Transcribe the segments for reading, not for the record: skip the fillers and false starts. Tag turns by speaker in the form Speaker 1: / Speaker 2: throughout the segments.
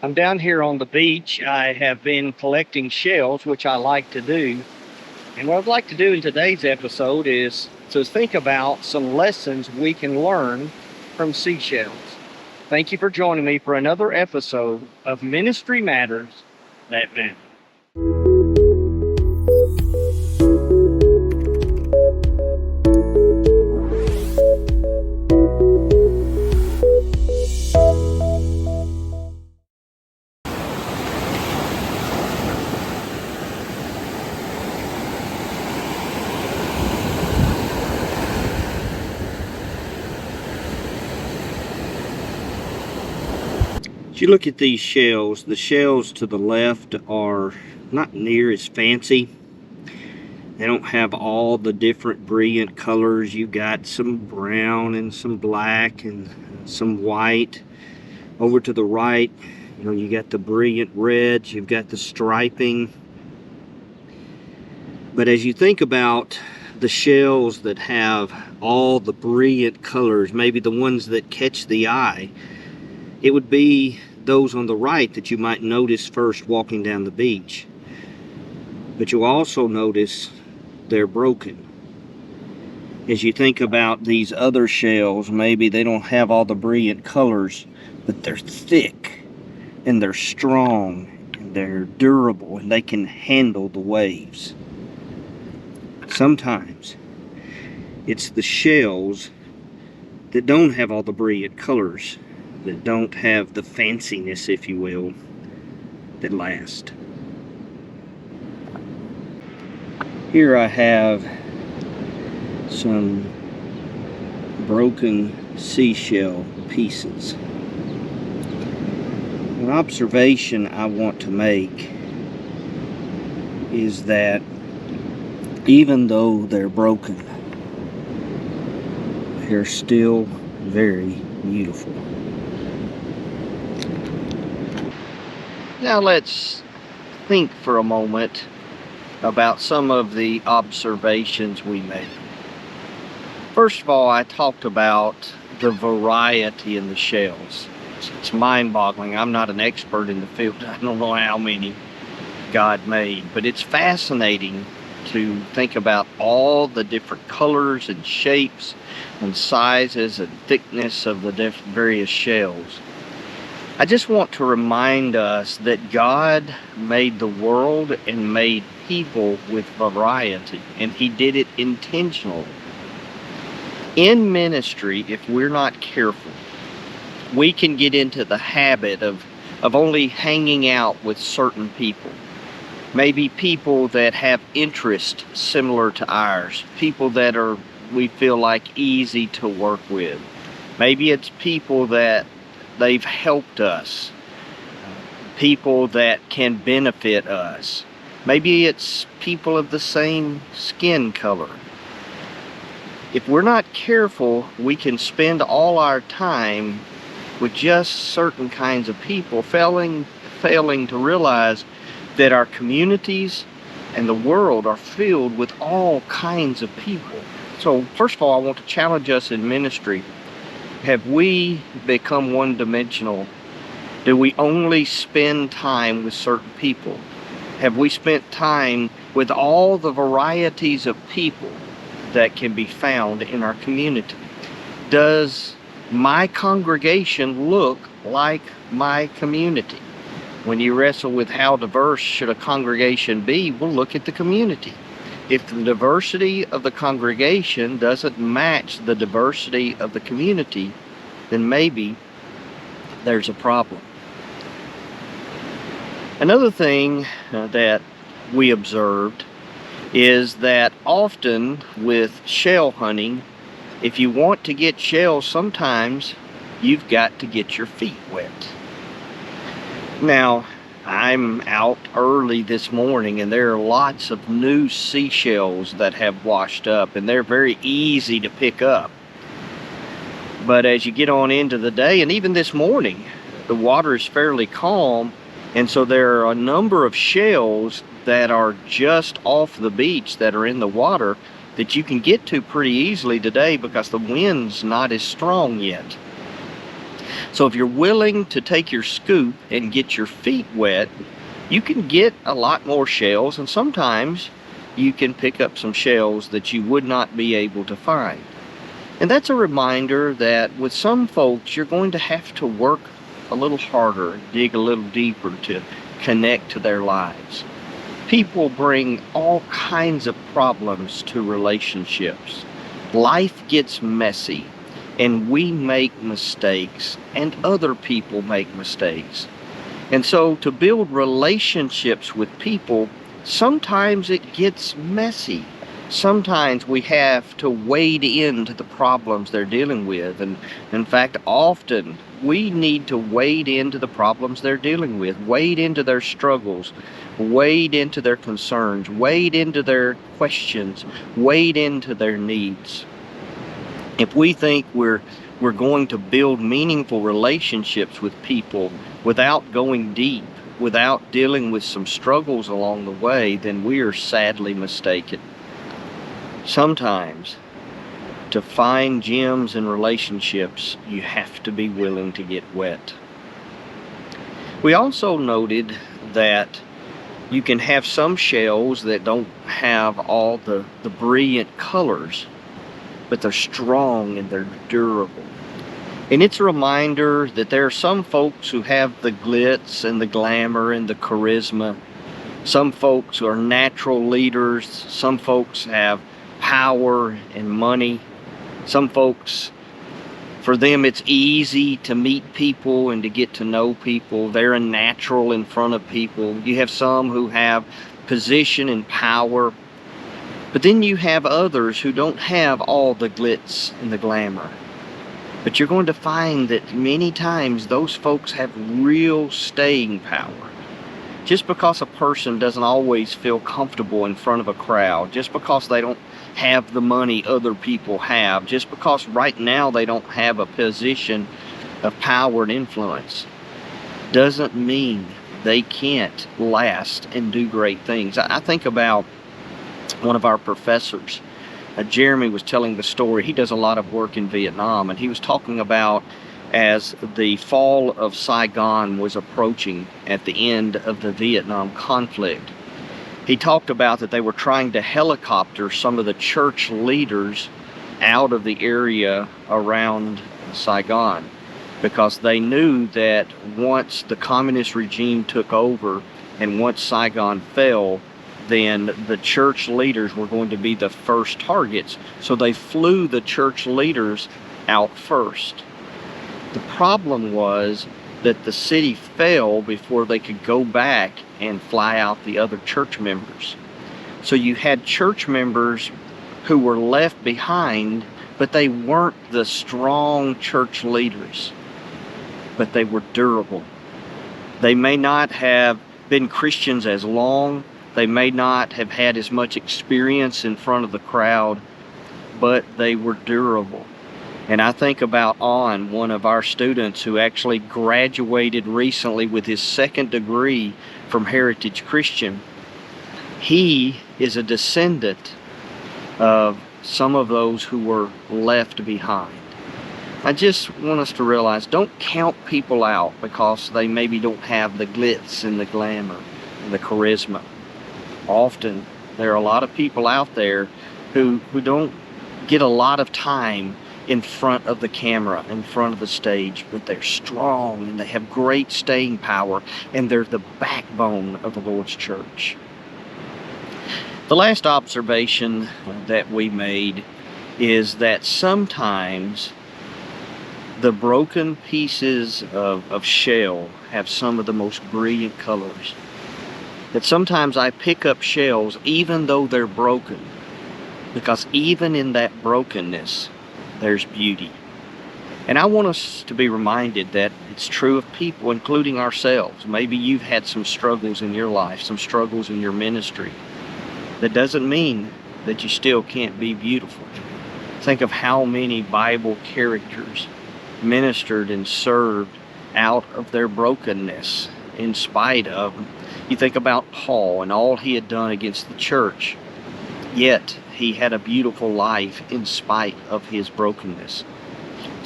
Speaker 1: I'm down here on the beach. I have been collecting shells, which I like to do. And what I'd like to do in today's episode is to think about some lessons we can learn from seashells. Thank you for joining me for another episode of Ministry Matters That Matter.
Speaker 2: As you look at these shells, the shells to the left are not near as fancy. They don't have all the different brilliant colors. You've got some brown and some black and some white. Over to the right, you got the brilliant reds, you've got the striping. But as you think about the shells that have all the brilliant colors, maybe the ones that catch the eye, it would be those on the right that you might notice first walking down the beach. But you'll also notice they're broken. As you think about these other shells, maybe they don't have all the brilliant colors, but they're thick and they're strong and they're durable and they can handle the waves. Sometimes it's the shells that don't have all the brilliant colors, that don't have the fanciness, if you will, that last. Here I have some broken seashell pieces. An observation I want to make is that even though they're broken, they're still very beautiful. Now let's think for a moment about some of the observations we made. First of all, I talked about the variety in the shells. It's mind-boggling. I'm not an expert in the field. I don't know how many God made, but it's fascinating to think about all the different colors and shapes and sizes and thickness of the various shells. I just want to remind us that God made the world and made people with variety, and He did it intentionally. In ministry, if we're not careful, we can get into the habit of only hanging out with certain people. Maybe people that have interests similar to ours, people that are, we feel like, easy to work with. Maybe it's people that they've helped us, people that can benefit us. Maybe it's people of the same skin color. If we're not careful, we can spend all our time with just certain kinds of people, failing to realize that our communities and the world are filled with all kinds of people. So first of all, I want to challenge us in ministry. Have we become one-dimensional? Do we only spend time with certain people? Have we spent time with all the varieties of people that can be found in our community? Does my congregation look like my community? When you wrestle with how diverse should a congregation be, we'll look at the community. If the diversity of the congregation doesn't match the diversity of the community, then maybe there's a problem. Another thing that we observed is that often with shell hunting, if you want to get shells, sometimes you've got to get your feet wet. Now, I'm out early this morning and there are lots of new seashells that have washed up, and they're very easy to pick up. But as you get on into the day, and even this morning, the water is fairly calm, and so there are a number of shells that are just off the beach that are in the water that you can get to pretty easily today because the wind's not as strong yet. So if you're willing to take your scoop and get your feet wet, you can get a lot more shells, and sometimes you can pick up some shells that you would not be able to find. And that's a reminder that with some folks, you're going to have to work a little harder, dig a little deeper to connect to their lives. People bring all kinds of problems to relationships. Life gets messy, and we make mistakes, and other people make mistakes. And so to build relationships with people, sometimes it gets messy. Sometimes we have to wade into the problems they're dealing with. And in fact, often we need to wade into the problems they're dealing with, wade into their struggles, wade into their concerns, wade into their questions, wade into their needs. If we think we're going to build meaningful relationships with people without going deep, without dealing with some struggles along the way, then we are sadly mistaken. Sometimes, to find gems in relationships, you have to be willing to get wet. We also noted that you can have some shells that don't have all the brilliant colors, but they're strong and they're durable. And it's a reminder that there are some folks who have the glitz and the glamour and the charisma. Some folks are natural leaders. Some folks have power and money. Some folks, for them, it's easy to meet people and to get to know people. They're a natural in front of people. You have some who have position and power. But then you have others who don't have all the glitz and the glamour. But you're going to find that many times those folks have real staying power. Just because a person doesn't always feel comfortable in front of a crowd, just because they don't have the money other people have, just because right now they don't have a position of power and influence, doesn't mean they can't last and do great things. I think about one of our professors. Jeremy was telling the story. He does a lot of work in Vietnam, and he was talking about as the fall of Saigon was approaching at the end of the Vietnam conflict. He talked about that they were trying to helicopter some of the church leaders out of the area around Saigon, because they knew that once the communist regime took over and once Saigon fell, then the church leaders were going to be the first targets. So they flew the church leaders out first. The problem was that the city fell before they could go back and fly out the other church members. So you had church members who were left behind, but they weren't the strong church leaders, but they were durable. They may not have been Christians as long, they may not have had as much experience in front of the crowd, but they were durable. And I think about one of our students who actually graduated recently with his second degree from Heritage Christian. He is a descendant of some of those who were left behind. I just want us to realize, don't count people out because they maybe don't have the glitz and the glamour and the charisma. Often there are a lot of people out there who don't get a lot of time in front of the camera, in front of the stage, but they're strong and they have great staying power, and they're the backbone of the Lord's church. The last observation that we made is that sometimes the broken pieces of shell have some of the most brilliant colors. That sometimes I pick up shells even though they're broken, because even in that brokenness there's beauty. And I want us to be reminded that it's true of people, including ourselves. Maybe you've had some struggles in your life, some struggles in your ministry. That doesn't mean that you still can't be beautiful. Think of how many Bible characters ministered and served out of their brokenness in spite of them. You think about Paul and all he had done against the church, yet he had a beautiful life in spite of his brokenness.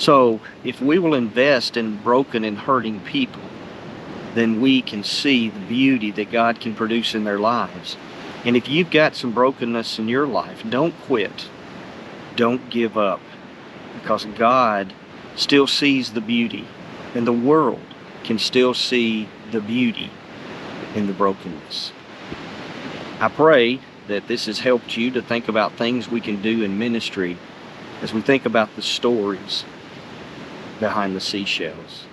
Speaker 2: So if we will invest in broken and hurting people, then we can see the beauty that God can produce in their lives. And if you've got some brokenness in your life, don't quit. Don't give up, because God still sees the beauty, and the world can still see the beauty in the brokenness. I pray that this has helped you to think about things we can do in ministry as we think about the stories behind the seashells.